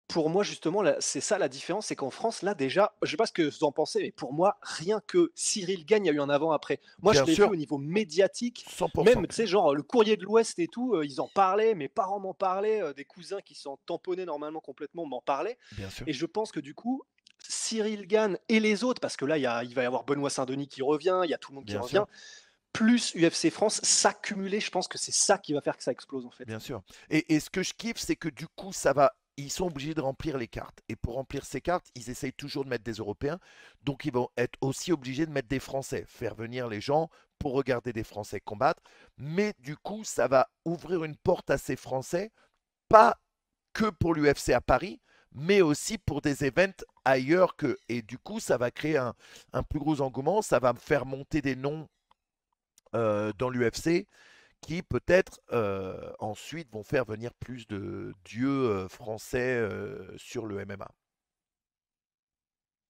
pour moi, justement, c'est ça la différence, c'est qu'en France, là, déjà, je sais pas ce que vous en pensez, mais pour moi, rien que Cyril gagne, il y a eu un avant-après. Moi, je Bien l'ai vu sûr, au niveau médiatique, 100%. même, tu sais, genre le Courrier de l'Ouest et tout, ils en parlaient, mes parents m'en parlaient, des cousins qui s'en tamponnaient normalement complètement m'en parlaient. Bien sûr, Et je pense que du coup, Cyril Gann et les autres, parce que là, il va y avoir Benoît Saint-Denis qui revient, il y a tout le monde qui bien revient, sûr, plus UFC France, s'accumuler, je pense que c'est ça qui va faire que ça explose en fait. bien sûr. Et ce que je kiffe, c'est que du coup, ça va. Ils sont obligés de remplir les cartes. Et pour remplir ces cartes, ils essayent toujours de mettre des Européens. Donc, ils vont être aussi obligés de mettre des Français, faire venir les gens pour regarder des Français combattre. Mais du coup, ça va ouvrir une porte à ces Français, pas que pour l'UFC à Paris, mais aussi pour des events ailleurs que. Et du coup, ça va créer un plus gros engouement. Ça va faire monter des noms dans l'UFC qui peut-être ensuite vont faire venir plus de dieux français sur le MMA.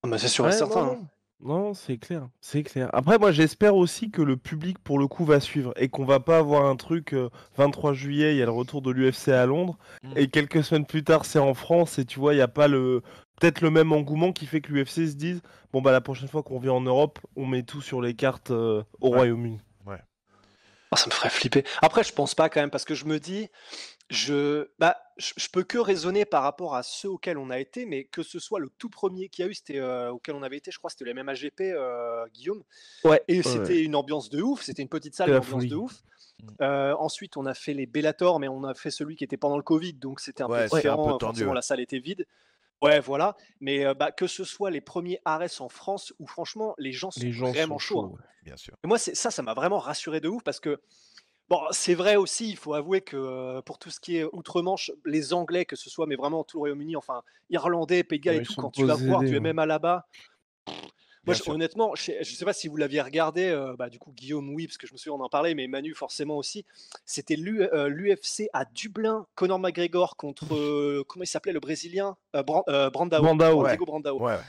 Ah bah, c'est sûr et Ouais, certain, non, hein. non. Non, c'est clair, c'est clair. Après, moi, j'espère aussi que le public, pour le coup, va suivre et qu'on va pas avoir un truc, 23 juillet, il y a le retour de l'UFC à Londres Mm. et quelques semaines plus tard, c'est en France et tu vois, il y a pas le peut-être le même engouement qui fait que l'UFC se dise: «Bon, bah, la prochaine fois qu'on vient en Europe, on met tout sur les cartes, au Ouais, Royaume-Uni». ouais. Ah, ça me ferait flipper. Après, je pense pas quand même parce que je me dis, je peux que raisonner par rapport à ceux auxquels on a été, mais que ce soit le tout premier qu'il y a eu, c'était, auquel on avait été, je crois, c'était le MMAGP, Guillaume, Ouais, et ouais, ouais, c'était une ambiance de ouf, c'était une petite salle, c'est mais la ambiance de folie. ouf. Mm. Ensuite, on a fait les Bellator, mais on a fait celui qui était pendant le Covid, donc c'était un peu Ouais, c'était un peu différent, tendu. forcément Ouais. la salle était vide. Ouais, voilà, mais que ce soit les premiers Ares en France où franchement les gens sont Les gens vraiment sont chauds, hein. chauds, ouais. Bien sûr. Et moi, c'est ça, ça m'a vraiment rassuré de ouf parce que bon, c'est vrai aussi, il faut avouer que, pour tout ce qui est outre-Manche, les Anglais, que ce soit, mais vraiment tout le Royaume-Uni, enfin, Irlandais, Pays de Galles Ouais, et ils tout, sont quand tu vas voir du possédés, ouais. MMA là-bas, moi, Bien sûr. honnêtement, je sais pas si vous l'aviez regardé, du coup, Guillaume, oui, parce que je me souviens, on en parlait, mais Manu, forcément aussi. C'était l'UFC à Dublin, Conor McGregor contre, comment il s'appelait, le Brésilien, Brandao, Brandao. Ouais. Diego Brandao. Ouais, ouais.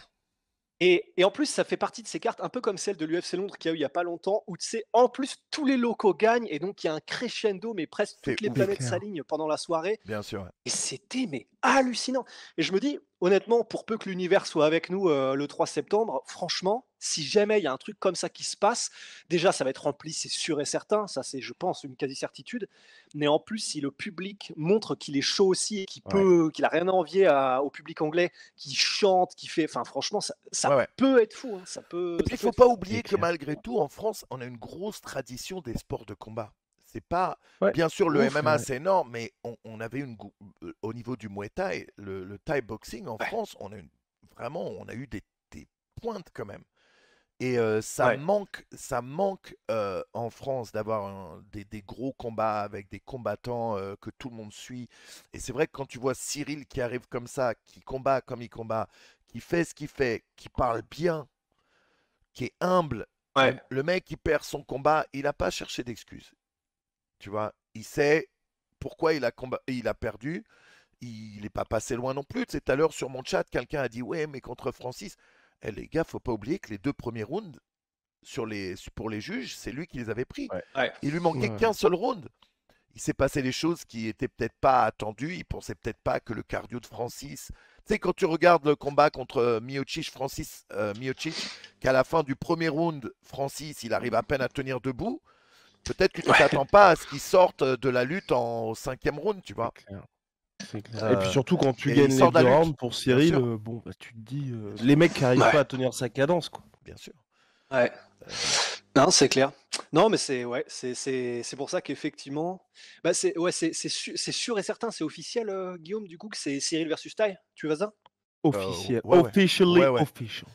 Et en plus, ça fait partie de ces cartes, un peu comme celle de l'UFC Londres qu'il y a eu il y a pas longtemps, où tu sais, en plus, tous les locaux gagnent, et donc il y a un crescendo, mais presque C'est toutes les C'est ouf. planètes clair. s'alignent pendant la soirée. Bien sûr. Ouais. Et c'était mais hallucinant. Et je me dis, honnêtement, pour peu que l'univers soit avec nous le 3 septembre, franchement, si jamais il y a un truc comme ça qui se passe, déjà ça va être rempli, c'est sûr et certain, ça c'est, je pense, une quasi-certitude. Mais en plus, si le public montre qu'il est chaud aussi et Ouais. qu'il a rien à envier au public anglais, qui chante, qui fait, enfin franchement, Ouais, ça ouais. peut être fou, hein, Et puis, ça il peut faut être pas fou. C'est oublier que clair. malgré tout, en France, on a une grosse tradition des sports de combat. C'est pas. Ouais, Bien sûr, le ouf, MMA, ouais. c'est énorme, mais on avait au niveau du Muay Thai, le Thai boxing en Ouais, France, vraiment, on a eu des pointes quand même. Et ouais, ça manque en France d'avoir des gros combats avec des combattants que tout le monde suit. Et c'est vrai que quand tu vois Cyril qui arrive comme ça, qui combat comme il combat, qui fait ce qu'il fait, qui parle bien, qui est humble, ouais. le mec qui perd son combat, il n'a pas cherché d'excuses. Tu vois, il sait pourquoi il a perdu. Il n'est pas passé loin non plus. Tu sais, tout à l'heure sur mon chat, quelqu'un a dit ouais, mais contre Francis. Eh, les gars, faut pas oublier que les deux premiers rounds pour les juges, c'est lui qui les avait pris. Ouais. Ouais. Il lui Ouais, manquait ouais. qu'un seul round. Il s'est passé des choses qui étaient peut-être pas attendues. Il pensait peut-être pas que le cardio de Francis. Tu sais, quand tu regardes le combat contre Francis Miocic, qu'à la fin du premier round, Francis, il arrive à peine à tenir debout. Peut-être que tu Ouais. t'attends pas à ce qu'il sorte de la lutte au cinquième round, tu C'est vois. clair. C'est clair. Et puis Euh, surtout quand tu et il gagnes les sort de la 2 lutte, rounds pour bien Cyril, sûr, bon, bah, tu te dis, bien sûr, les mecs qui arrivent Ouais. pas à tenir sa cadence, quoi. bien sûr. Ouais. Euh, Non, c'est clair. Non, mais c'est ouais, c'est pour ça qu'effectivement, c'est ouais, c'est sûr et certain, c'est officiel, Guillaume, du coup, que c'est Cyril versus Tai? Tu vas ça? Officiel. ouais, ouais, ouais, Officially ouais. official.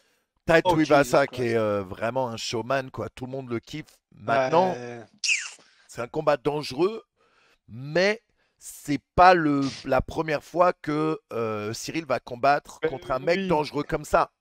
Tai Oh Jesus Tuivasa qui est Christ. vraiment un showman, quoi. Tout le monde le kiffe. Maintenant, Ouais, c'est un combat dangereux, mais c'est pas la première fois que Cyril va combattre contre un mec Oui. dangereux comme ça.